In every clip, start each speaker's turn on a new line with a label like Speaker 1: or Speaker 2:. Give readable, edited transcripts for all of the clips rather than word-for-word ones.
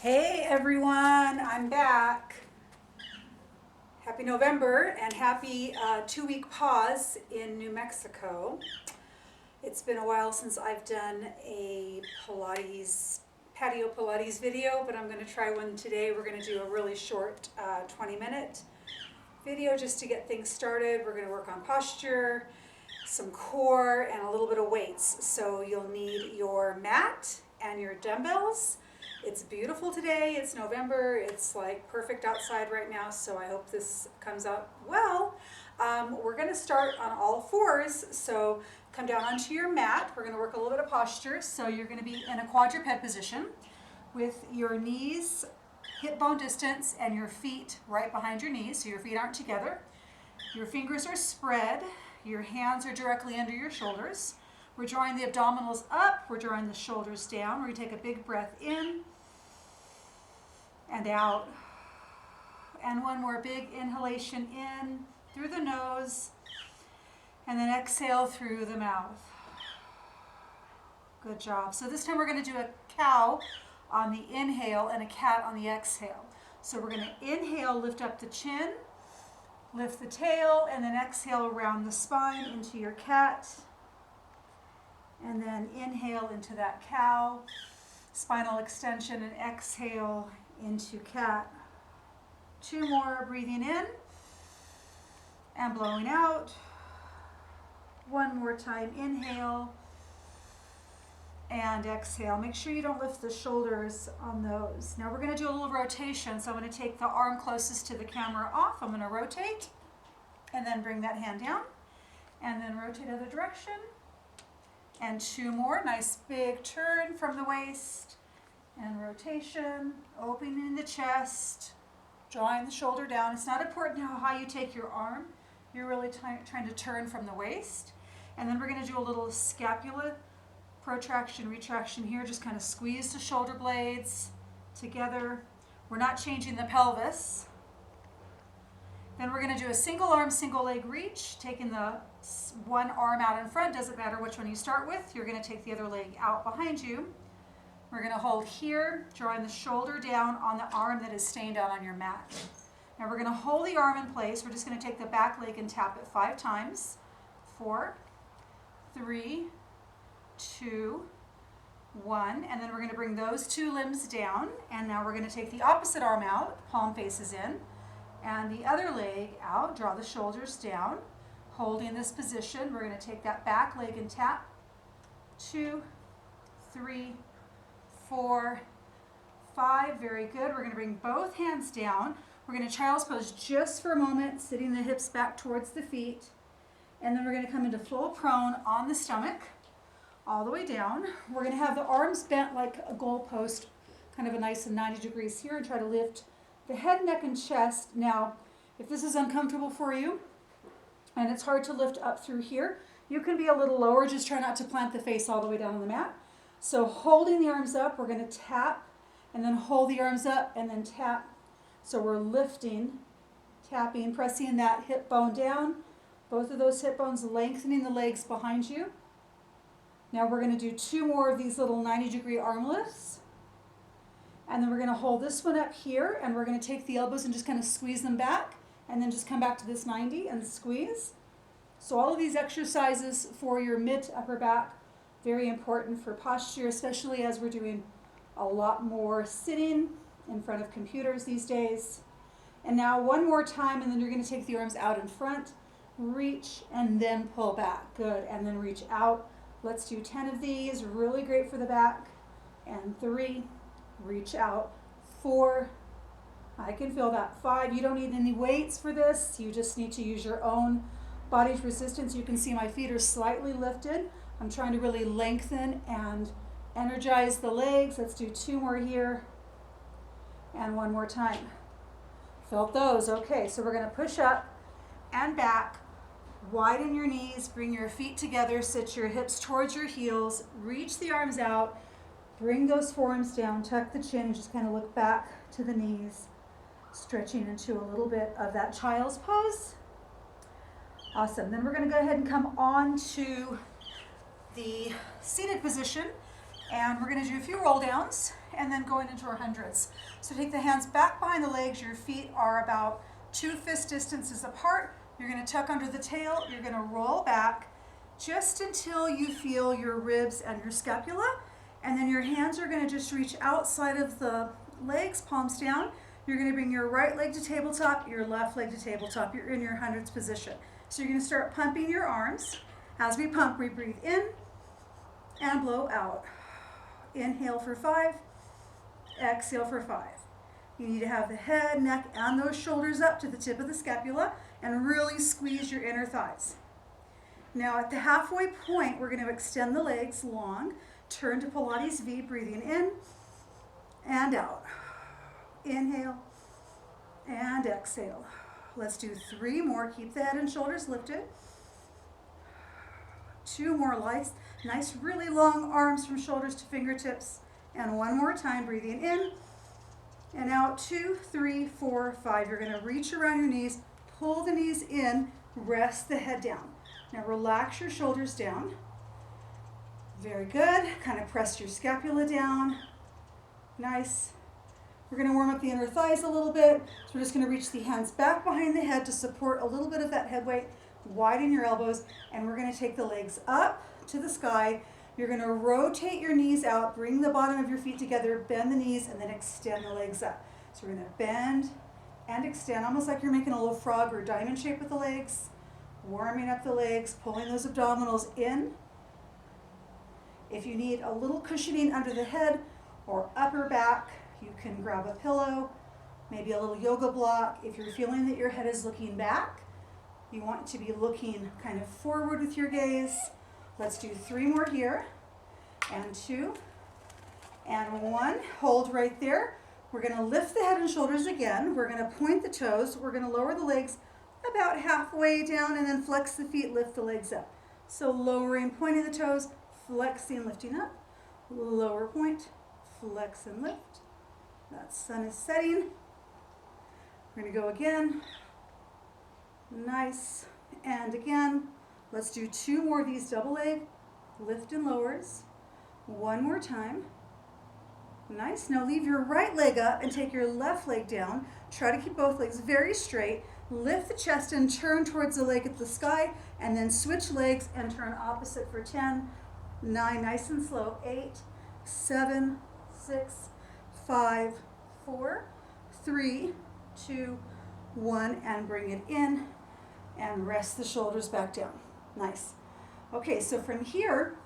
Speaker 1: Hey everyone, I'm back. Happy November and happy 2-week pause in New Mexico. It's been a while since I've done a Patio Pilates video, but I'm going to try one today. We're going to do a really short 20-minute video just to get things started. We're going to work on posture, some core, and a little bit of weights. So you'll need your mat and your dumbbells. It's beautiful today. It's November. It's like perfect outside right now, so I hope this comes out well. We're going to start on all fours, so come down onto your mat. We're going to work a little bit of posture. So you're going to be in a quadruped position with your knees hip bone distance and your feet right behind your knees, so your feet aren't together. Your fingers are spread. Your hands are directly under your shoulders. We're drawing the abdominals up. We're drawing the shoulders down. We're going to take a big breath in and out. And one more big inhalation in through the nose. And then exhale through the mouth. Good job. So this time we're going to do a cow on the inhale and a cat on the exhale. So we're going to inhale, lift up the chin, lift the tail, and then exhale around the spine into your cat. And then inhale into that cow, spinal extension, and exhale into cat. 2 more, breathing in and blowing out. 1 more time, inhale and exhale. Make sure you don't lift the shoulders on those. Now we're going to do a little rotation, so I'm going to take the arm closest to the camera off. I'm going to rotate and then bring that hand down and then rotate other direction. And 2 more, nice big turn from the waist and rotation, opening the chest, drawing the shoulder down. It's not important how high you take your arm. You're really trying to turn from the waist. And then we're going to do a little scapula protraction, retraction here. Just kind of squeeze the shoulder blades together. We're not changing the pelvis. Then we're going to do a single arm, single leg reach, taking the one arm out in front. Doesn't matter which one you start with. You're going to take the other leg out behind you. We're going to hold here, drawing the shoulder down on the arm that is staying down on your mat. Now we're going to hold the arm in place. We're just going to take the back leg and tap it 5 times. 4, 3, 2, 1. And then we're going to bring those 2 limbs down. And now we're going to take the opposite arm out, palm faces in, and the other leg out. Draw the shoulders down. Holding this position, we're going to take that back leg and tap. 2, 3, 4, 5. Very good. We're going to bring both hands down. We're going to child's pose just for a moment, sitting the hips back towards the feet. And then we're going to come into full prone on the stomach, all the way down. We're going to have the arms bent like a goalpost, kind of a nice and 90 degrees here, and try to lift the head, neck, and chest. Now, if this is uncomfortable for you, and it's hard to lift up through here, you can be a little lower. Just try not to plant the face all the way down on the mat. So holding the arms up, we're going to tap, and then hold the arms up, and then tap. So we're lifting, tapping, pressing that hip bone down. Both of those hip bones lengthening the legs behind you. Now we're going to do 2 more of these little 90-degree arm lifts. And then we're going to hold this one up here, and we're going to take the elbows and just kind of squeeze them back, and then just come back to this 90 and squeeze. So all of these exercises for your mid to upper back, very important for posture, especially as we're doing a lot more sitting in front of computers these days. And now 1 more time, and then you're going to take the arms out in front, reach, and then pull back. Good, and then reach out. Let's do 10 of these, really great for the back. And 3, reach out. 4, I can feel that. 5, you don't need any weights for this. You just need to use your own body's resistance. You can see my feet are slightly lifted. I'm trying to really lengthen and energize the legs. Let's do 2 more here. And 1 more time. Felt those. Okay, so we're going to push up and back. Widen your knees. Bring your feet together. Sit your hips towards your heels. Reach the arms out. Bring those forearms down. Tuck the chin and just kind of look back to the knees. Stretching into a little bit of that child's pose. Awesome. Then we're going to go ahead and come on to the seated position. And we're gonna do a few roll downs and then going into our hundreds. So take the hands back behind the legs. Your feet are about 2 fist distances apart. You're gonna tuck under the tail. You're gonna roll back just until you feel your ribs and your scapula. And then your hands are gonna just reach outside of the legs, palms down. You're gonna bring your right leg to tabletop, your left leg to tabletop. You're in your hundreds position. So you're gonna start pumping your arms. As we pump, we breathe in and blow out. Inhale for 5, exhale for 5. You need to have the head, neck, and those shoulders up to the tip of the scapula and really squeeze your inner thighs. Now at the halfway point, we're going to extend the legs long, turn to Pilates V, breathing in and out. Inhale and exhale. Let's do 3 more. Keep the head and shoulders lifted. 2 more, nice really long arms from shoulders to fingertips. And 1 more time, breathing in and out. 2, 3, 4, 5. You're going to reach around your knees, pull the knees in, rest the head down. Now relax your shoulders down. Very good. Kind of press your scapula down. Nice. We're going to warm up the inner thighs a little bit. So we're just going to reach the hands back behind the head to support a little bit of that head weight. Widen your elbows, and we're going to take the legs up to the sky. You're going to rotate your knees out, bring the bottom of your feet together, bend the knees, and then extend the legs up. So we're going to bend and extend, almost like you're making a little frog or diamond shape with the legs. Warming up the legs, pulling those abdominals in. If you need a little cushioning under the head or upper back, you can grab a pillow, maybe a little yoga block. If you're feeling that your head is looking back, you want to be looking kind of forward with your gaze. Let's do 3 more here, and 2, and 1. Hold right there. We're going to lift the head and shoulders again. We're going to point the toes. We're going to lower the legs about halfway down and then flex the feet, lift the legs up. So lowering, pointing the toes, flexing, lifting up. Lower point, flex and lift. That sun is setting. We're going to go again. Nice. And again. Let's do 2 more of these double leg, lift and lowers. 1 more time. Nice. Now leave your right leg up and take your left leg down. Try to keep both legs very straight. Lift the chest and turn towards the leg at the sky, and then switch legs and turn opposite for 10, 9, nice and slow, 8, 7, 6, 5, 4, 3, 2, 1, and bring it in and rest the shoulders back down. Nice. Okay, so from here,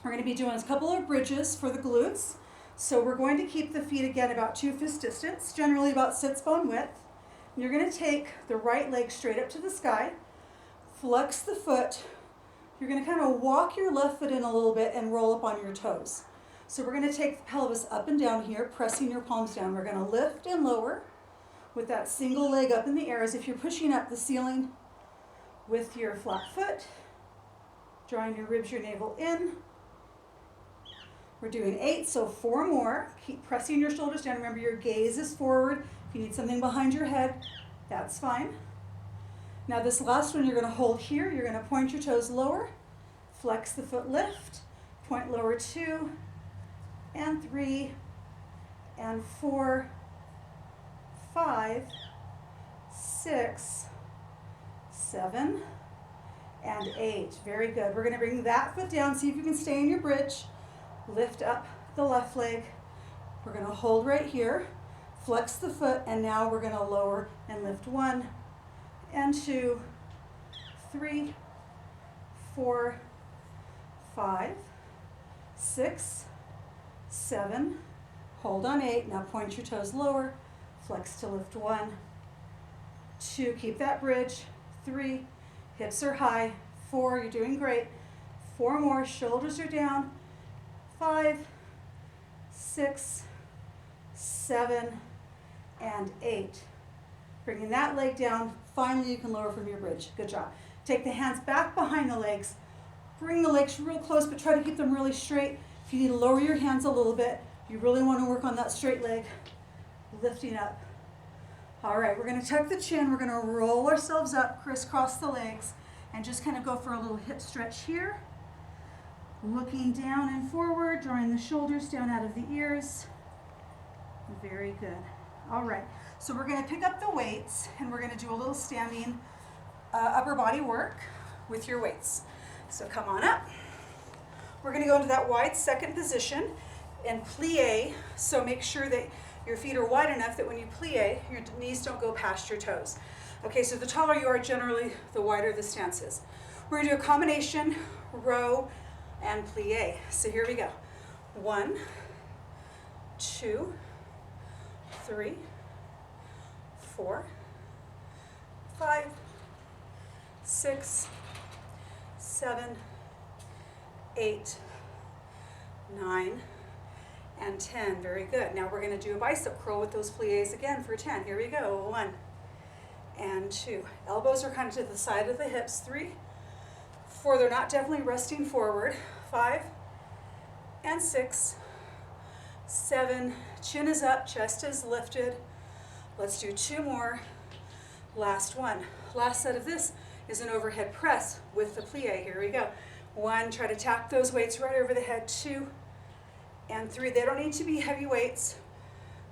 Speaker 1: we're going to be doing a couple of bridges for the glutes. So we're going to keep the feet again about 2 fist distance, generally about sits bone width. And you're going to take the right leg straight up to the sky, flex the foot. You're going to kind of walk your left foot in a little bit and roll up on your toes. So we're going to take the pelvis up and down here, pressing your palms down. We're going to lift and lower with that single leg up in the air as if you're pushing up the ceiling with your flat foot, drawing your ribs, your navel in. We're doing 8, so 4 more. Keep pressing your shoulders down. Remember, your gaze is forward. If you need something behind your head, that's fine. Now this last one you're going to hold here. You're going to point your toes lower, flex the foot, lift, point lower, 2, and 3, and 4, 5, 6, 7, and 8. Very good. We're going to bring that foot down. See if you can stay in your bridge. Lift up the left leg. We're going to hold right here. Flex the foot, and now we're going to lower and lift 1, and 2, 3, 4, 5, 6, 7. Hold on 8. Now point your toes lower. Flex to lift 1, 2. Keep that bridge. 3. Hips are high. 4. You're doing great. 4 more. Shoulders are down. 5, 6, 7, and 8. Bringing that leg down. Finally, you can lower from your bridge. Good job. Take the hands back behind the legs. Bring the legs real close, but try to keep them really straight. If you need to lower your hands a little bit, you really want to work on that straight leg. Lifting up. All right, we're going to tuck the chin. We're going to roll ourselves up, crisscross the legs, and just kind of go for a little hip stretch here. Looking down and forward, drawing the shoulders down out of the ears. Very good. All right, so we're going to pick up the weights and we're going to do a little standing upper body work with your weights. So come on up. We're going to go into that wide second position and plie. So make sure that your feet are wide enough that when you plie, your knees don't go past your toes. Okay, so the taller you are, generally, the wider the stance is. We're going to do a combination row and plie. So here we go. 1, 2, 3, 4, 5, 6, 7, 8, 9, and 10. Very good. Now we're going to do a bicep curl with those plies again for 10. Here we go. 1 and 2. Elbows are kind of to the side of the hips. 3, 4. They're not definitely resting forward. 5 and 6, 7. Chin is up, chest is lifted. Let's do 2 more. Last one. Last set of this is an overhead press with the plie. Here we go. 1, try to tap those weights right over the head. 2 and 3. They don't need to be heavy weights.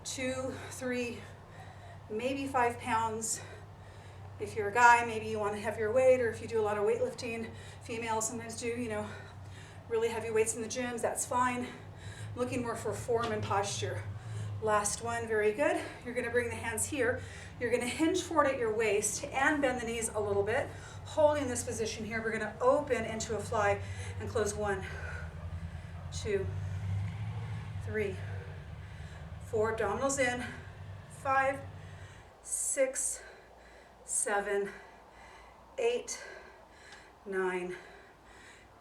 Speaker 1: 2, 3, maybe 5 pounds. If you're a guy, maybe you want to have your weight, or if you do a lot of weightlifting, females sometimes do, really heavy weights in the gyms, that's fine. I'm looking more for form and posture. Last one, very good. You're going to bring the hands here. You're going to hinge forward at your waist and bend the knees a little bit. Holding this position here, we're going to open into a fly and close. 1, 2, 3, 4. Abdominals in. 5, 6, 7, 8, 9,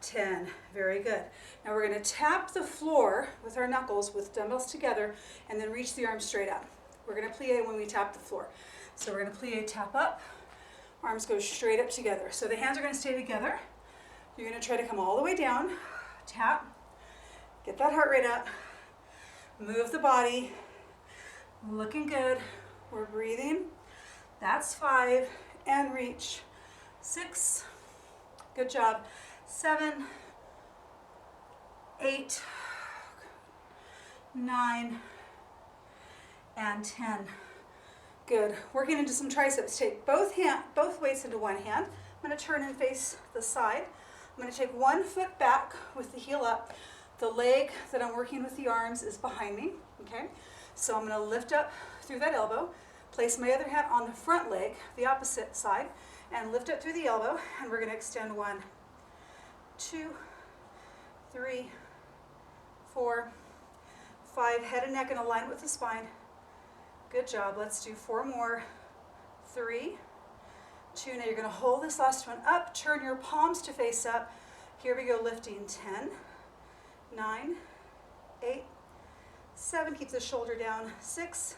Speaker 1: 10. Very good. Now we're going to tap the floor with our knuckles with dumbbells together and then reach the arms straight up. We're going to plie when we tap the floor. So we're going to plie, tap up, arms go straight up together. So the hands are going to stay together. You're going to try to come all the way down, tap, get that heart rate up, move the body, looking good. We're breathing. That's 5, and reach. 6, good job. 7, 8, 9, and 10. Good. Working into some triceps. Take both weights into one hand. I'm going to turn and face the side. I'm going to take one foot back with the heel up. The leg that I'm working with the arms is behind me. Okay? So I'm going to lift up through that elbow, place my other hand on the front leg, the opposite side, and lift up through the elbow, and we're going to extend 1, 2, 3, 4, 5. Head and neck in alignment with the spine. Good job. Let's do 4 more. 3, 2. Now you're going to hold this last one up. Turn your palms to face up. Here we go, lifting. 10, 9, 8, 7. Keep the shoulder down. 6,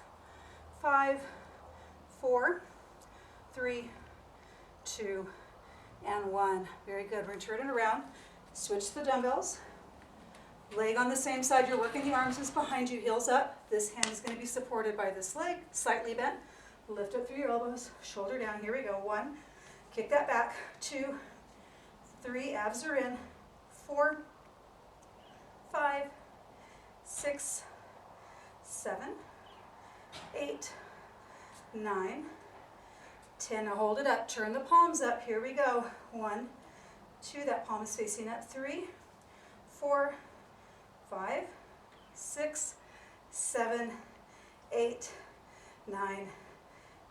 Speaker 1: 5, 4, 3, 2, and 1. Very good. We're going to turn it around. Switch the dumbbells. Leg on the same side. You're working the arms is behind you, heels up. This hand is going to be supported by this leg, slightly bent. Lift up through your elbows, shoulder down. Here we go. 1, kick that back. 2, 3, abs are in. 4, 5, 6, 7, 8, 9, 10. Now hold it up. Turn the palms up. Here we go. 1, 2. That palm is facing up. 3, 4, 5, 6, 7, 8, 9,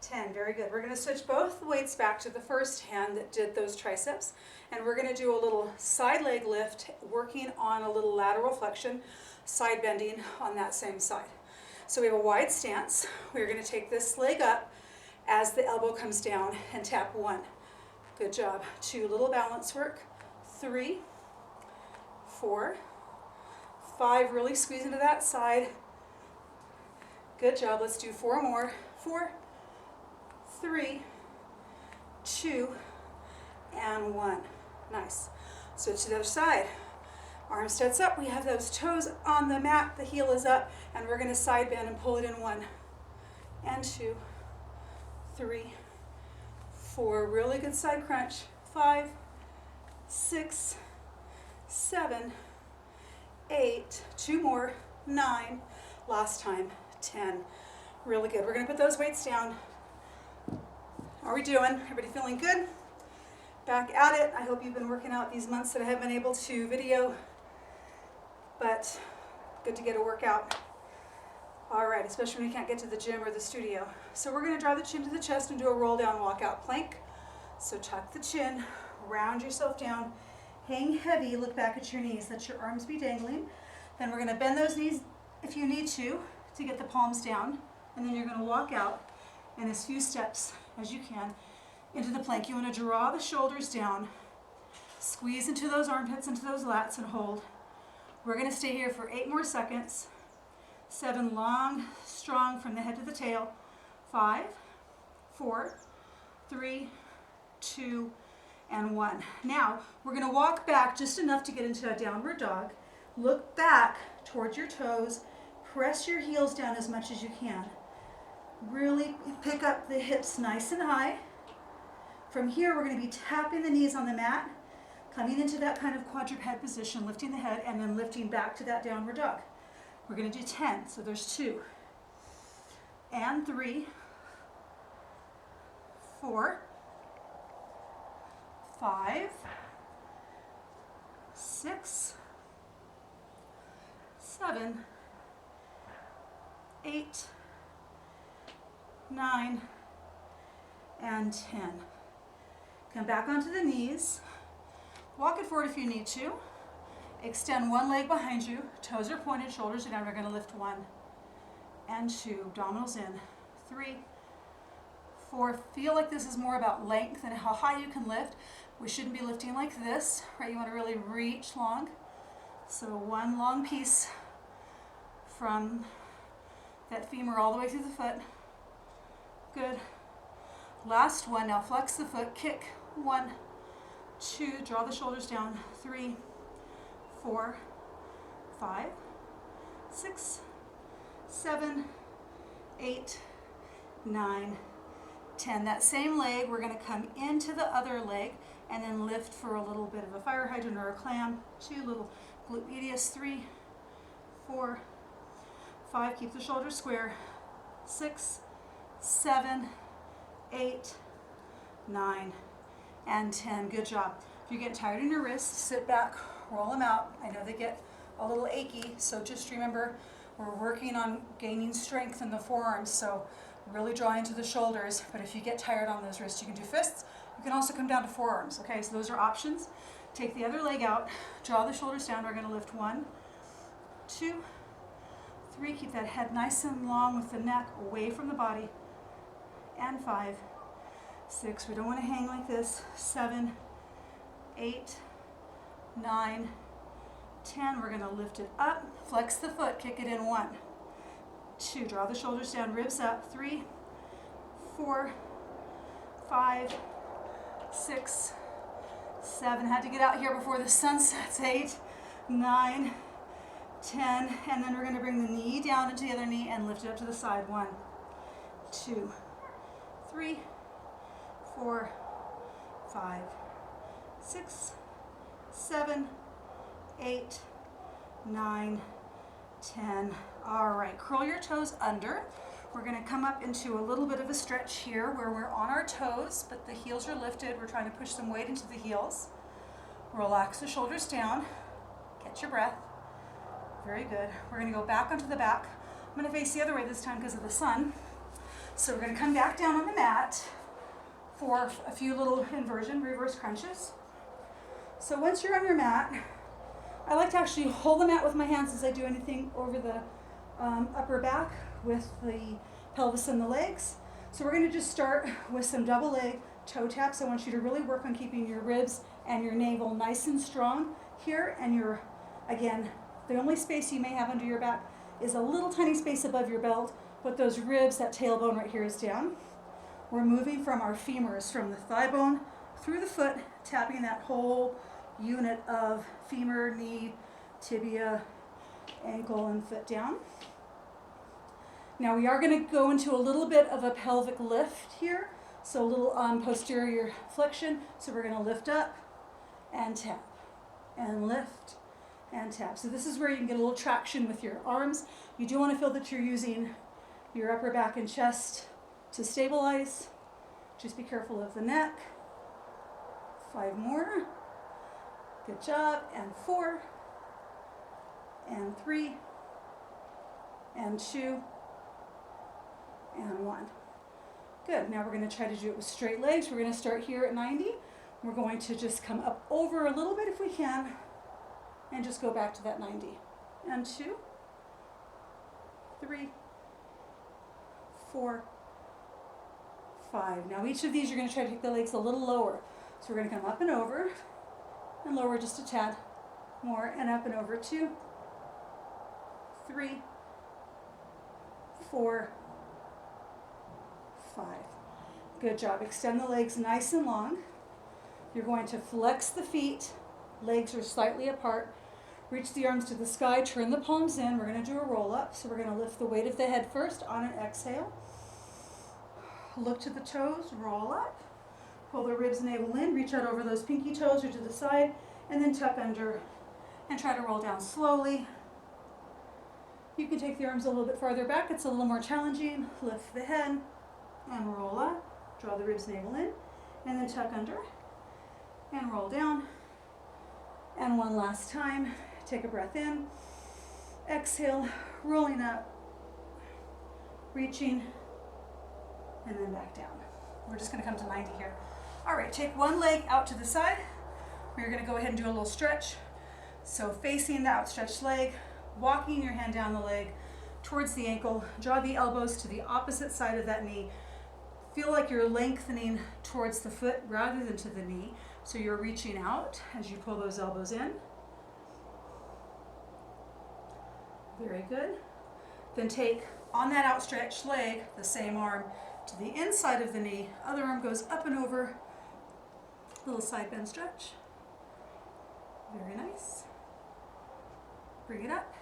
Speaker 1: 10. Very good. We're going to switch both weights back to the first hand that did those triceps, and we're going to do a little side leg lift, working on a little lateral flexion, side bending on that same side. So we have a wide stance. We're going to take this leg up as the elbow comes down and tap 1. Good job. 2, little balance work. 3, 4, 5, really squeeze into that side. Good job. Let's do 4 more. 4, 3, 2, and 1. Nice. Switch to the other side. Arm sets up. We have those toes on the mat. The heel is up, and we're going to side bend and pull it in. 1 and 2, 3, 4. Really good side crunch. 5, 6, 7, 8, 2 more, 9, last time, 10. Really good. We're going to put those weights down. How are we doing? Everybody feeling good? Back at it. I hope you've been working out these months that I haven't been able to video, but good to get a workout. All right, especially when you can't get to the gym or the studio. So we're going to drive the chin to the chest and do a roll down walkout plank. So tuck the chin, round yourself down, hang heavy, look back at your knees, let your arms be dangling. Then we're going to bend those knees if you need to get the palms down, and then you're going to walk out in as few steps as you can into the plank. You want to draw the shoulders down, squeeze into those armpits, into those lats, and hold. We're going to stay here for 8 more seconds. 7 long, strong from the head to the tail. 5, 4, 3, 2, and 1. Now, we're going to walk back just enough to get into a downward dog. Look back towards your toes. Press your heels down as much as you can. Really pick up the hips nice and high. From here, we're going to be tapping the knees on the mat, coming into that kind of quadruped position, lifting the head, and then lifting back to that downward dog. We're going to do 10, so there's 2, and 3, 4, 5, 6, 7, 8, 9, and 10. Come back onto the knees. Walk it forward if you need to. Extend one leg behind you. Toes are pointed, shoulders are down. We're going to lift 1 and 2. Abdominals in. 3, 4. Feel like this is more about length and how high you can lift. We shouldn't be lifting like this, right? You want to really reach long. So one long piece from that femur all the way through the foot. Good. Last one. Now flex the foot. Kick. 1, 2. Draw the shoulders down. 3, 4, 5, 6, 7, 8, 9, 10. That same leg, we're going to come into the other leg and then lift for a little bit of a fire hydrant or a clam. 2 little glute medius. 3, 4, 5. Keep the shoulders square. 6, 7, 8, 9, and 10. Good job. If you get tired in your wrists, sit back, roll them out. I know they get a little achy, so just remember we're working on gaining strength in the forearms, so really draw into the shoulders. But if you get tired on those wrists, you can do fists. You can also come down to forearms. Okay, so those are options. Take the other leg out, draw the shoulders down. We're going to lift 1, 2, 3. Keep that head nice and long with the neck away from the body. And 5, 6. We don't want to hang like this. 7, 8, 9, 10. We're going to lift it up, flex the foot, kick it in. 1, 2. Draw the shoulders down, ribs up. 3, 4, 5, 6, 7. Had to get out here before the sun sets. 8, 9, 10. And then we're going to bring the knee down into the other knee and lift it up to the side. 1, 2, 3, 4, 5, 6, 7, 8, 9, 10. All right, curl your toes under. We're going to come up into a little bit of a stretch here where we're on our toes, but the heels are lifted. We're trying to push some weight into the heels. Relax the shoulders down. Catch your breath. Very good. We're going to go back onto the back. I'm going to face the other way this time because of the sun. So we're going to come back down on the mat for a few little inversion, reverse crunches. So once you're on your mat, I like to actually hold the mat with my hands as I do anything over the upper back with the pelvis and the legs. So we're going to just start with some double leg toe taps. I want you to really work on keeping your ribs and your navel nice and strong here. And your, again, the only space you may have under your back is a little tiny space above your belt, but those ribs, that tailbone right here is down. We're moving from our femurs, from the thigh bone through the foot, tapping that whole unit of femur, knee, tibia, ankle, and foot down. Now we are going to go into a little bit of a pelvic lift here, so a little posterior flexion. So we're going to lift up and tap and lift and tap. So this is where you can get a little traction with your arms. You do want to feel that you're using your upper back and chest to stabilize. Just be careful of the neck. 5 more. Good job. And 4, and 3, and 2, and 1. Good. Now we're going to try to do it with straight legs. We're going to start here at 90. We're going to just come up over a little bit if we can, and just go back to that 90. And 2, 3, 4, 5. Now each of these you're going to try to take the legs a little lower. So we're going to come up and over, and lower just a tad more, and up and over. 2, 3, 4, 5. Good job. Extend the legs nice and long. You're going to flex the feet. Legs are slightly apart. Reach the arms to the sky. Turn the palms in. We're going to do a roll up. So we're going to lift the weight of the head first on an exhale. Look to the toes. Roll up. Pull the ribs, navel in. Reach out over those pinky toes or to the side. And then tuck under and try to roll down slowly. You can take the arms a little bit farther back. It's a little more challenging. Lift the head and roll up. Draw the ribs, navel in. And then tuck under and roll down. And one last time. Take a breath in. Exhale. Rolling up. Reaching. And then back down. We're just going to come to 90 here. All right, take one leg out to the side. We're going to go ahead and do a little stretch. So facing the outstretched leg, walking your hand down the leg towards the ankle. Draw the elbows to the opposite side of that knee. Feel like you're lengthening towards the foot rather than to the knee. So you're reaching out as you pull those elbows in. Very good. Then take on that outstretched leg, the same arm to the inside of the knee. Other arm goes up and over. Little side bend stretch. Very nice. Bring it up.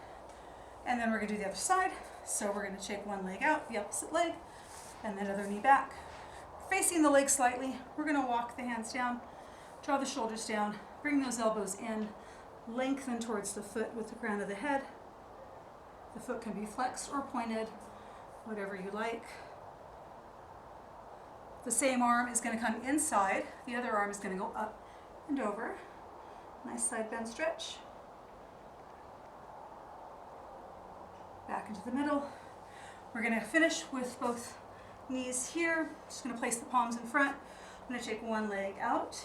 Speaker 1: And then we're going to do the other side. So we're going to take one leg out, the opposite leg, and then other knee back. Facing the leg slightly, we're going to walk the hands down, draw the shoulders down, bring those elbows in, lengthen towards the foot with the crown of the head. The foot can be flexed or pointed, whatever you like. The same arm is going to come inside. The other arm is going to go up and over. Nice side bend stretch. Back into the middle. We're going to finish with both knees here. Just going to place the palms in front. I'm going to take one leg out.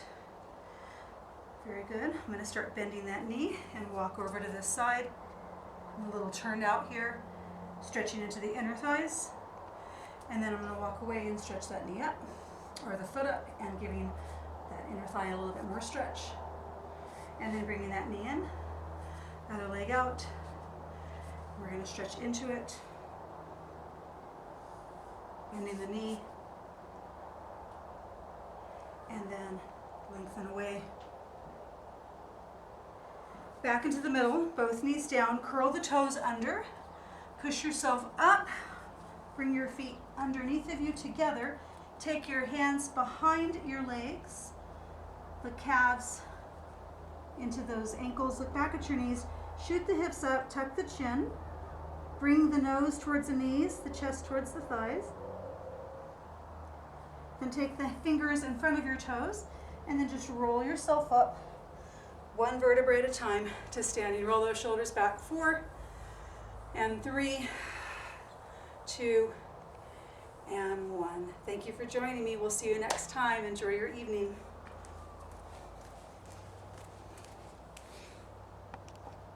Speaker 1: Very good. I'm going to start bending that knee and walk over to this side. A little turned out here, stretching into the inner thighs. And then I'm going to walk away and stretch that knee up, or the foot up, and giving that inner thigh a little bit more stretch. And then bringing that knee in, other leg out. We're going to stretch into it, bending the knee, and then lengthen away. Back into the middle, both knees down, curl the toes under, push yourself up, bring your feet underneath of you together, take your hands behind your legs, the calves into those ankles, look back at your knees, shoot the hips up, tuck the chin, bring the nose towards the knees, the chest towards the thighs, then take the fingers in front of your toes, and then just roll yourself up, one vertebra at a time to standing. Roll those shoulders back, 4 and 3, 2 and 1. Thank you for joining me. We'll see you next time. Enjoy your evening.